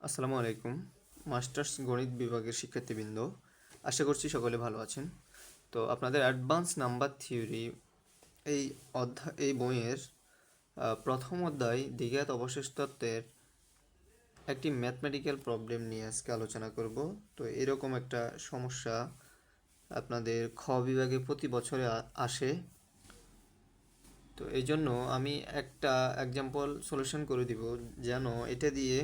আসসালামু আলাইকুম। মাস্টার্স গণিত বিভাগের শিক্ষার্থীবৃন্দ, আশা করছি সকলে ভালো আছেন। তো আপনাদের অ্যাডভান্স নাম্বার থিওরি এই বইয়ের প্রথম অধ্যায় দ্বিঘাত অবশেষ তত্ত্বের একটি ম্যাথমেটিক্যাল প্রবলেম নিয়ে আজকে আলোচনা করব। তো এরকম একটা সমস্যা আপনাদের খ বিভাগে প্রতি বছরে আসে। তো এই জন্য আমি একটা এক্সাম্পল সলিউশন করে দিব, যেন এটা দিয়ে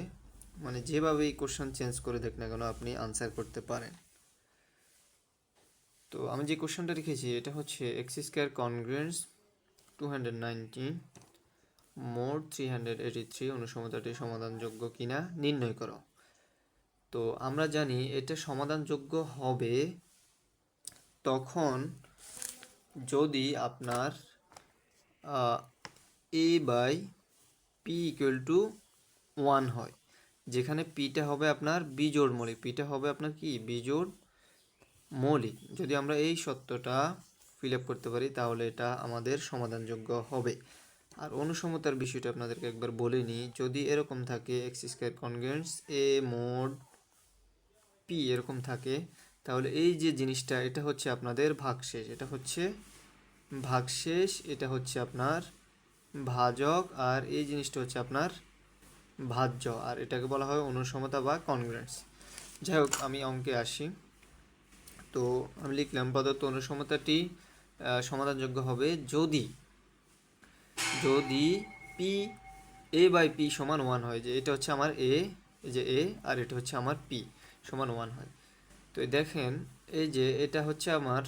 মানে যেভাবেই কোশ্চেন চেঞ্জ করে দেখ না কেন আপনি আনসার করতে পারেন। তো আমি যে কোশ্চেনটা রেখেছি এটা হচ্ছে এক্স স্কোয়ার কনগ্রুয়েন্স 219 মোড 383 অনুসমতাটি সমাধানযোগ্য কিনা নির্ণয় করো। তো আমরা জানি এটা সমাধানযোগ্য হবে তখন যদি আপনার এ বাই পি ইকুয়াল টু 1 হয়, যেখানে পিটা হবে আপনার বিজোড় মৌলিক। পিটা হবে আপনার কি বিজোড় মৌলিক। যদি আমরা এই সত্যটা ফিল আপ করতে পারি তাহলে এটা আমাদের সমাধানযোগ্য হবে। আর অনুসমতার বিষয়টা আপনাদেরকে একবার বলে নিই। যদি এরকম থাকে এক্স স্কোয়ার কনগ্রুয়েন্স এ মোড পি এরকম থাকে, তাহলে এই যে জিনিসটা এটা হচ্ছে আপনাদের ভাগশেষ, এটা হচ্ছে ভাগশেষ, এটা হচ্ছে আপনার ভাজক, আর এই জিনিসটা হচ্ছে আপনার ভাজ্য, আর এটাকে বলা হয় অনুসমতা বা কনগ্রুয়েন্স। যাই হোক, আমি অঙ্কে আসি। তো আমি লিখলাম প্রদত্ত অনুসমতাটি সমাধানযোগ্য হবে যদি যদি পি এ বাই পি সমান 1 হয়, যে এটা হচ্ছে আমার এ, এই যে এ, আর এটা হচ্ছে আমার পি সমান 1 হয়। তো দেখেন, এই যে এটা হচ্ছে আমার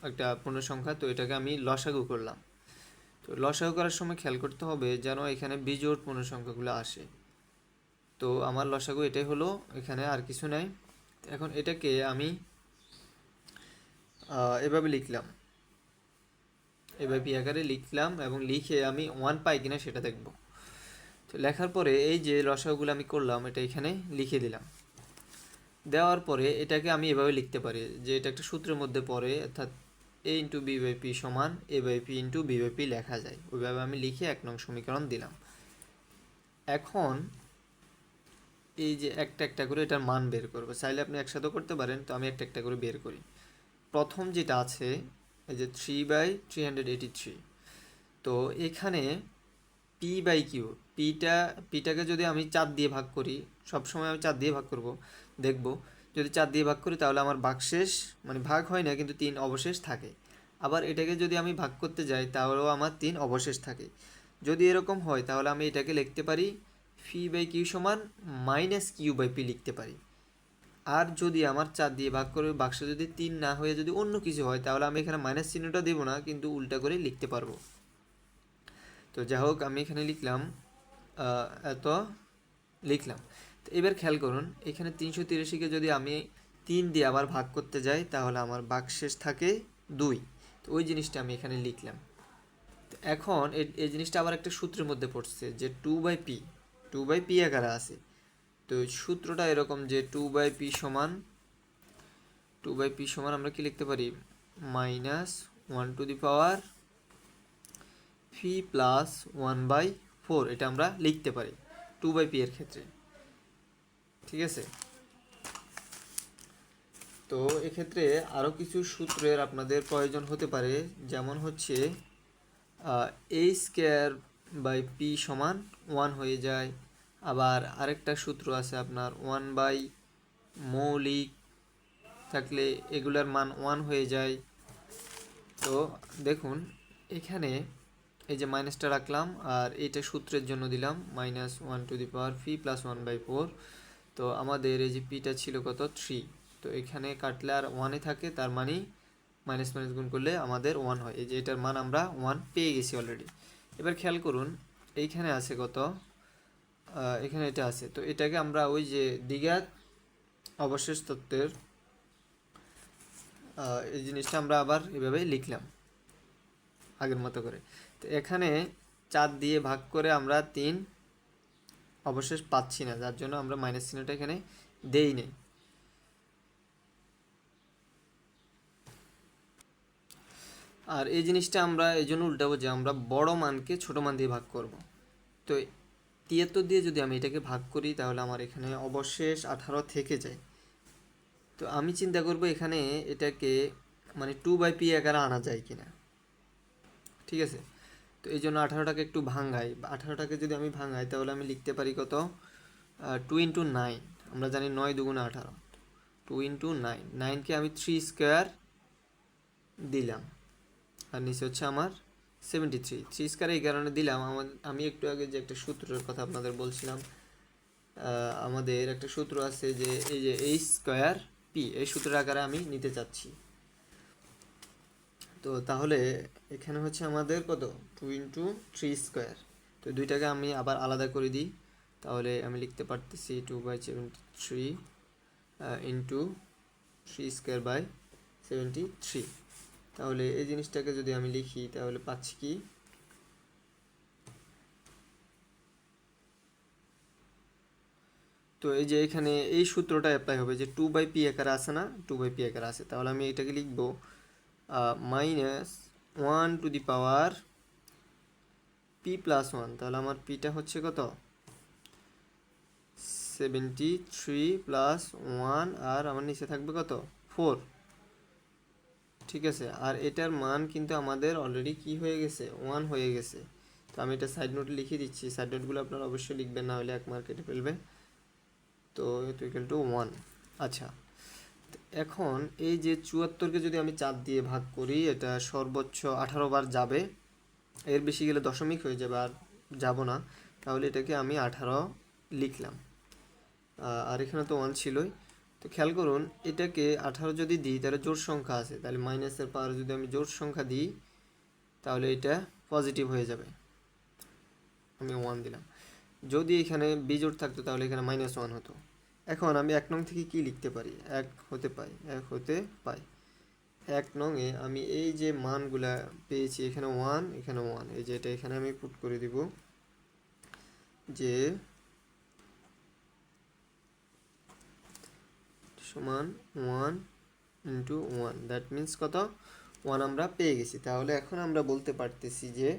একটা পূর্ণ সংখ্যা, তো এটাকে আমি লসাগু করলাম। তো লসাগু করার সময় খেয়াল করতে হবে যেন এখানে বিজোড় পূর্ণ সংখ্যাগুলো আসে। তো আমার লসাগু এটাই হলো, এখানে আর কিছু নাই। এখন এটাকে আমি এভাবে লিখলাম, এভাবে পি আকারে লিখলাম, এবং লিখে আমি 1 পাই কিনা সেটা দেখব। তো লেখার পরে এই যে লসাগুলো আমি করলাম এটা এখানে লিখে দিলাম। দেওয়ার পরে এটাকে আমি এভাবে লিখতে পারি যে এটা একটা সূত্রের মধ্যে পড়ে, অর্থাৎ A into B by P সমান A by P into B by P লেখা যায়। ওইভাবে আমি লিখে 1 নং সমীকরণ দিলাম। এখন এই যে একটা একটা করে এটার মান বের করবো, চাইলে আপনি একসাথেও করতে পারেন, তো আমি একটা একটা করে বের করি। প্রথম যেটা আছে এই যে 3/383, তো এখানে পি বাই কিউ, পিটাকে যদি আমি 4 দিয়ে ভাগ করি, সবসময় আমি 4 দিয়ে ভাগ করব, দেখব যদি 4 দিয়ে ভাগ করি তাহলে আমার ভাগশেষ মানে ভাগ হয় না, কিন্তু 3 অবশেষ থাকে। আবার এটাকে যদি আমি ভাগ করতে যাই তাহলেও আমার 3 অবশেষ থাকে। যদি এরকম হয় তাহলে আমি এটাকে লিখতে পারি পি বাই কিউ সমান মাইনাস কিউ বাই পি লিখতে পারি। আর যদি আমার 4 দিয়ে ভাগ করে বাক্স যদি 3 না হয়ে যদি অন্য কিছু হয় তাহলে আমি এখানে মাইনাস চিহ্নটা দেবো না, কিন্তু উল্টা করে লিখতে পারবো। তো যাই হোক, আমি এখানে লিখলাম এত লিখলাম। তো এবার খেয়াল করুন, এখানে 383কে যদি আমি 3 দিয়ে আবার ভাগ করতে যাই তাহলে আমার ভাগশেষ থাকে 2। তো ওই জিনিসটা আমি এখানে লিখলাম। তো এখন এই জিনিসটা আবার একটা সূত্রের মধ্যে পড়ছে যে 2/p আকারে আছে। তো সূত্রটা এরকম যে 2/p সমান আমরা কি লিখতে পারি, -1 পি প্লাস 1/4, এটা আমরা লিখতে পারি 2/p এর ক্ষেত্রে। ঠিক আছে। তো এক্ষেত্রে আরও কিছু সূত্রের আপনাদের প্রয়োজন হতে পারে, যেমন হচ্ছে এ স্কোয়ার বাই পি সমান 1 হয়ে যায়। আবার আরেকটা সূত্র আছে আপনার 1 মৌলিক থাকলে এগুলার মান 1 হয়ে যায়। তো দেখুন এখানে এই যে মাইনাসটা রাখলাম, আর এইটা সূত্রের জন্য দিলাম -1 প্লাস 1/4। তো আমাদের এই যে পিটা ছিল কত 3, তো এখানে কাটলে আর 1 থাকে, তার মানে মাইনাস মাইনাস গুণ করলে আমাদের 1 হয়। এই যে এটার মান আমরা 1 পেয়ে গেছি অলরেডি। এবার খেয়াল করুন এইখানে আছে কত, এখানে এটা আছে। তো এটাকে আমরা ওই যে দ্বিঘাত অবশেষ তত্ত্বের এই জিনিসটা আমরা আবার এভাবে লিখলাম আগের মতো করে। তো এখানে 4 দিয়ে ভাগ করে আমরা 3 অবশেষ পাচ্ছি না, যার জন্য আমরা মাইনাস চিহ্নটা এখানে দেই নেই। আর এই জিনিসটা আমরা এই জন্য উল্টাবো যে আমরা বড় মানকে ছোট মান দিয়ে ভাগ করব। তো 73 দিয়ে যদি আমি এটাকে ভাগ করি তাহলে আমার এখানে অবশেষ 18 থেকে যায়। তো আমি চিন্তা করব এখানে এটাকে মানে 2/p আকারে আনা যায় কিনা। ঠিক আছে, তো এই জন্য 18টাকে একটু ভাঙাই। 18টাকে যদি আমি ভাঙাই তাহলে আমি লিখতে পারি কত, 2 × 9। আমরা জানি 9 × 2 = 18। 2 × 9, 9কে আমি 3 স্কোয়ার দিলাম, আর নিচে হচ্ছে আমার 73। 3 স্কোয়ার এই কারণে দিলাম, আমি একটু আগে যে একটা সূত্রের কথা আপনাদের বলছিলাম, আমাদের একটা সূত্র আছে যে এই যে h²p, এই সূত্রের আকারে আমি নিতে চাচ্ছি। তো তাহলে এখানে হচ্ছে আমাদের কত, 2 × 3²। তো দুইটাকে আমি আবার আলাদা করে দিই, তাহলে আমি লিখতে পারতেছি 2/73 ইন্টু 3² / 73। তাহলে এই জিনিসটাকে যদি আমি লিখি তাহলে পাচ্ছি কি, তো এই যে এখানে এই সূত্রটা অ্যাপ্লাই হবে যে 2/p আকারে আছে না, 2/p আকারে আছে। তাহলে আমি এটাকে লিখবো -1/p+1। তাহলে আমার পিটা হচ্ছে কত, 73 + 1, আর আমার নিচে থাকবে কত, 4। ঠিক আছে, আর এটার মান কিন্তু আমাদের অলরেডি কি হয়ে গেছে, 1 হয়ে গেছে। তো আমি এটা সাইড নোটে লিখে দিচ্ছি, সাইড নোটগুলো আপনারা অবশ্যই লিখবেন, না হলে 1 মার্ক কেটে ফেলবে। তো = 1। আচ্ছা, এখন এই যে 74কে যদি আমি 4 দিয়ে ভাগ করি, এটা সর্বোচ্চ 18 বার যাবে, এর বেশি গেলে দশমিক হয়ে যাবে, আর যাব না। তাহলে এটাকে আমি 18 লিখলাম, আর এখানে তো 1 ছিলই। তো খেয়াল করুন, এটাকে 18 যদি দিই তাহলে জোড় সংখ্যা আছে, তাহলে মাইনাসের পাওয়ারে যদি আমি জোড় সংখ্যা দিই তাহলে এটা পজিটিভ হয়ে যাবে। আমি 1 দিলাম। যদি এখানে বিজোড় থাকতো তাহলে এখানে -1 হতো। এখন আমি 1 নং থেকে কি লিখতে পারি, 1 হতে পাই। 1 নংয়ে আমি এই যে মানগুলা পেয়েছি, এখানে 1, এখানে 1, এই যে এটা এখানে আমি পুট করে দিব যে সমান 1 × 1, দ্যাট মিন্স কত, 1 আমরা পেয়ে গেছি। তাহলে এখন আমরা বলতে পারতেছি যে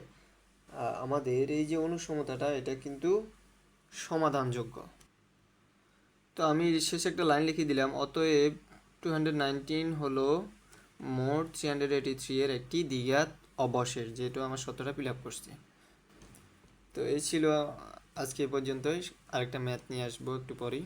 আমাদের এই যে অনুসমতাটা এটা কিন্তু সমাধানযোগ্য। তো আমি শেষে একটা লাইন লিখে দিলাম, অতএব 219 হলো মোট 383 এর একটি দ্বিঘাত অবশেষ, যেটা আমার সত্যটা ফিল আপ করছে। তো এই ছিল আজকে পর্যন্তই। আরেকটা ম্যাথ নিয়ে আসবো একটু পরেই।